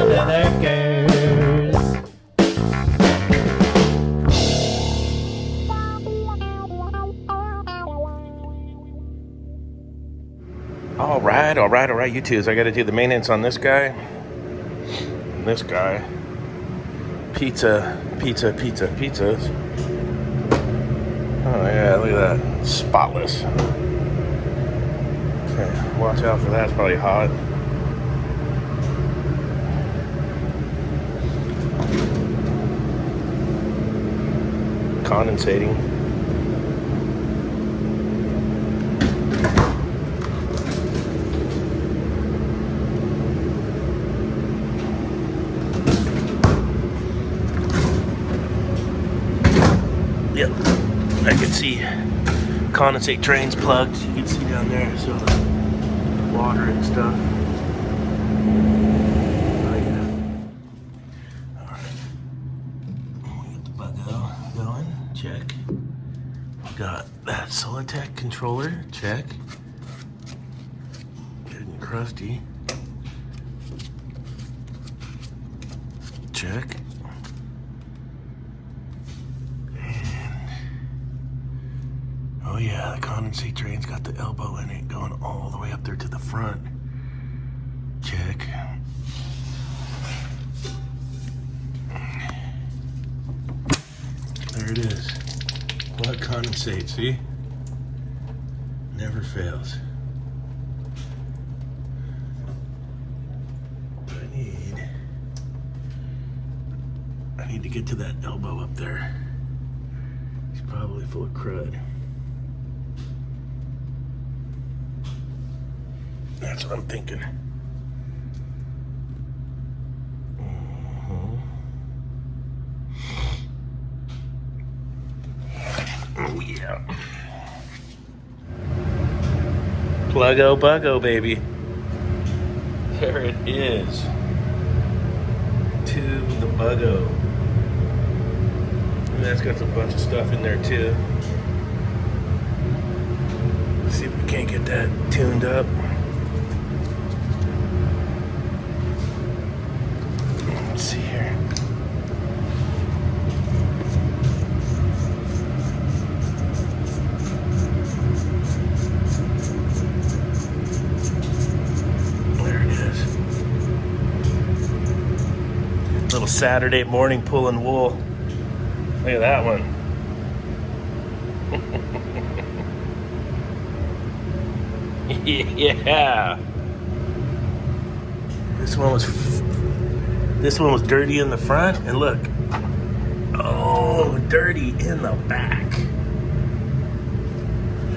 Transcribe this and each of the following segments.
under their curves. All right, you twos. I got to do the maintenance on this guy. And this guy. Pizzas. Oh yeah, look at that. Spotless. Okay, watch out for that. It's probably hot. Condensating. Yep, I can see condensate drains plugged. You can see down there, so water and stuff. Oh yeah. All right, we get the buggo going. Check. We got that Solitech controller. Check. Getting crusty. Check. Oh yeah, the condensate drain's got the elbow in it going all the way up there to the front. Check. There it is. Plug condensate, see? Never fails. I need to get to that elbow up there. He's probably full of crud. That's what I'm thinking. Oh yeah. Pluggo buggo, baby. There it is. To the buggo. And that's got a bunch of stuff in there too. Let's see if we can't get that tuned up. Let's see here. There it is. Little Saturday morning pulling wool. Look at that one. Yeah. This one was dirty in the front, and look. Oh, dirty in the back.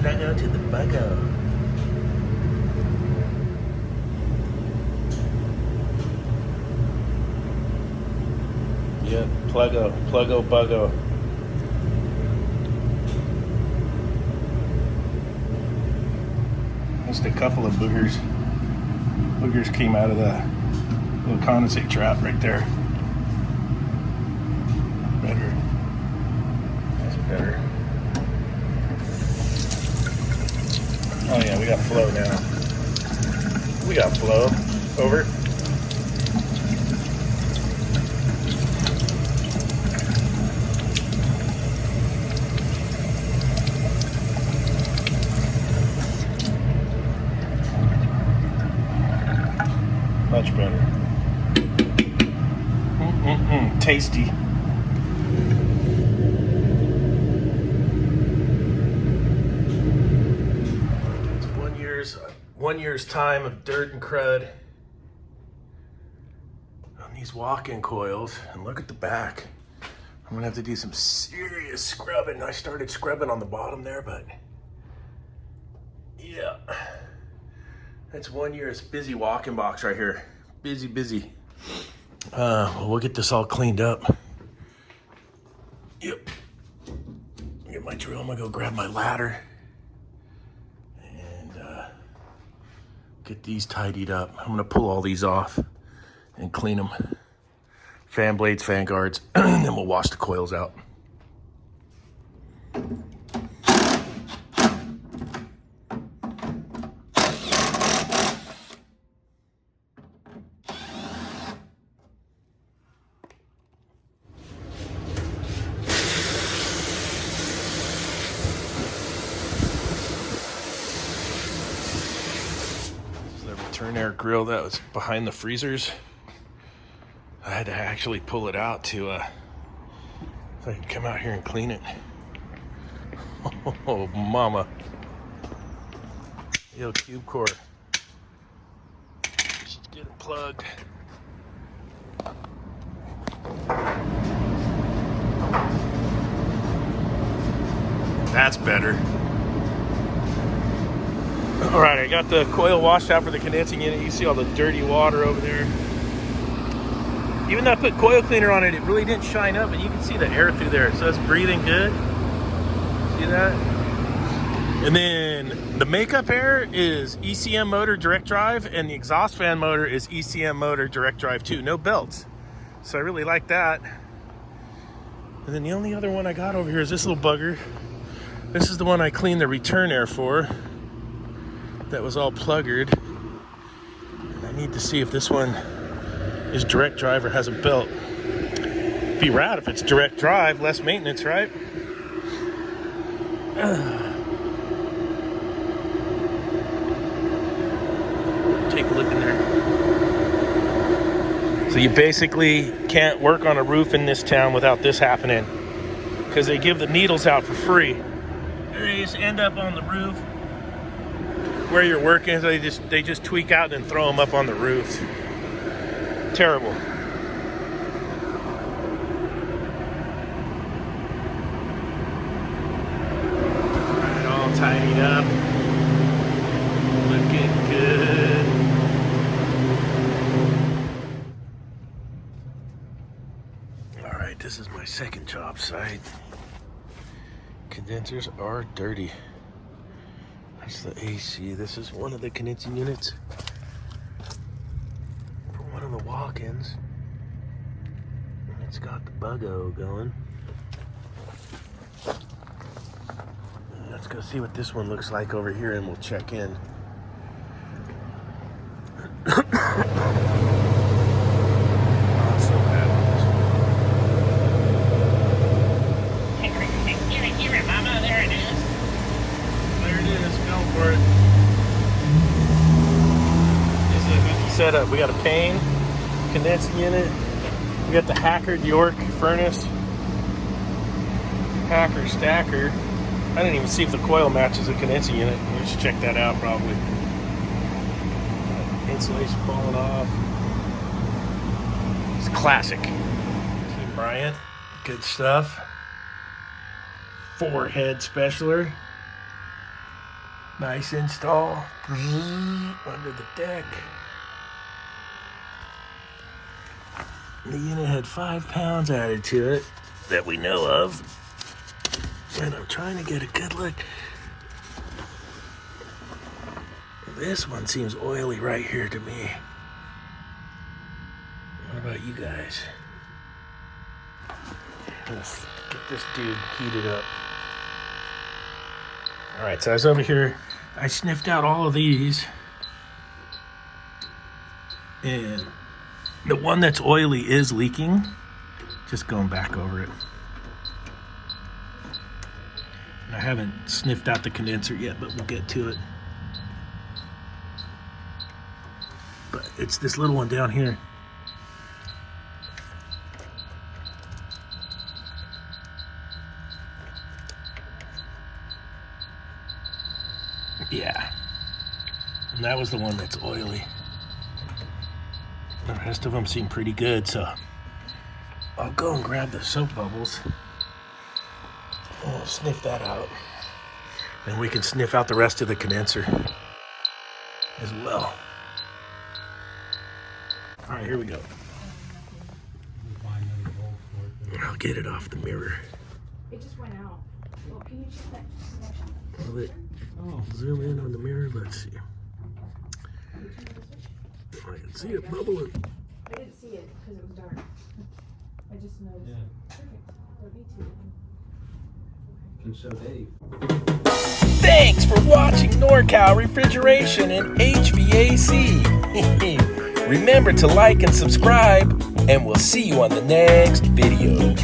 Let go to the buggo. Yep, pluggo buggo. Just a couple of boogers. Boogers came out of the little condensate trap right there. Better. That's better. Oh yeah, we got flow now. We got flow. Over. Much better. Tasty. It's 1 year's time of dirt and crud on these walk-in coils. And look at the back. I'm gonna have to do some serious scrubbing. I started scrubbing on the bottom there, but yeah. That's 1 year's busy walk-in box right here. Busy. Well, we'll get this all cleaned up. Yep. Get my drill. I'm gonna go grab my ladder and get these tidied up. I'm gonna pull all these off and clean them. Fan blades, fan guards, and then we'll wash the coils out. return air grill that was behind the freezers. I had to actually pull it out to so I could come out here and clean it. Oh, mama. Yo, cube core. She's getting plugged. That's better. All right, I got the coil washed out for the condensing unit. You see all the dirty water over there. Even though I put coil cleaner on it, it really didn't shine up, and you can see the air through there. So it's breathing good. See that? And then the makeup air is ECM motor direct drive, and the exhaust fan motor is ECM motor direct drive too. No belts. So I really like that. And then the only other one I got over here is this little bugger. This is the one I cleaned the return air for. That was all pluggered. And I need to see if this one is direct drive or has a belt. Be rad if it's direct drive, less maintenance, right? Take a look in there. So you basically can't work on a roof in this town without this happening, because they give the needles out for free. They just end up on the roof where you're working. So they just tweak out and then throw them up on the roofs. Terrible. Alright, all tidied up. Looking good. Alright, this is my second job site. Condensers are dirty. That's the AC. This is one of the condensing units for one of the walk-ins. It's got the bug-o going. Let's go see what this one looks like over here, and we'll check in. Setup. We got a pane condensing unit. We got the Hackard York furnace. Hacker stacker. I didn't even see if the coil matches the condensing unit. We should check that out probably. Insulation falling off. It's classic. Team Bryant. Good stuff. 4-head specialer. Nice install. Under the deck. The unit had 5 pounds added to it that we know of. And I'm trying to get a good look. This one seems oily right here to me. What about you guys? Let's get this dude heated up. All right, so I was over here. I sniffed out all of these. And the one that's oily is leaking. Just going back over it. I haven't sniffed out the condenser yet, but we'll get to it. But it's this little one down here. Yeah. And that was the one that's oily. The rest of them seem pretty good, so I'll go and grab the soap bubbles. We'll sniff that out. And we can sniff out the rest of the condenser as well. All right, here we go. I'll get it off the mirror. It just went out. Well, can you check that connection? Will it zoom in on the mirror? Let's see. I can see it bubbling. I didn't see it because it was dark. I just noticed. Yeah. Perfect. Let me too. Can show Dave. Thanks for watching NorCal Refrigeration and H.V.A.C. Remember to like and subscribe, and we'll see you on the next video.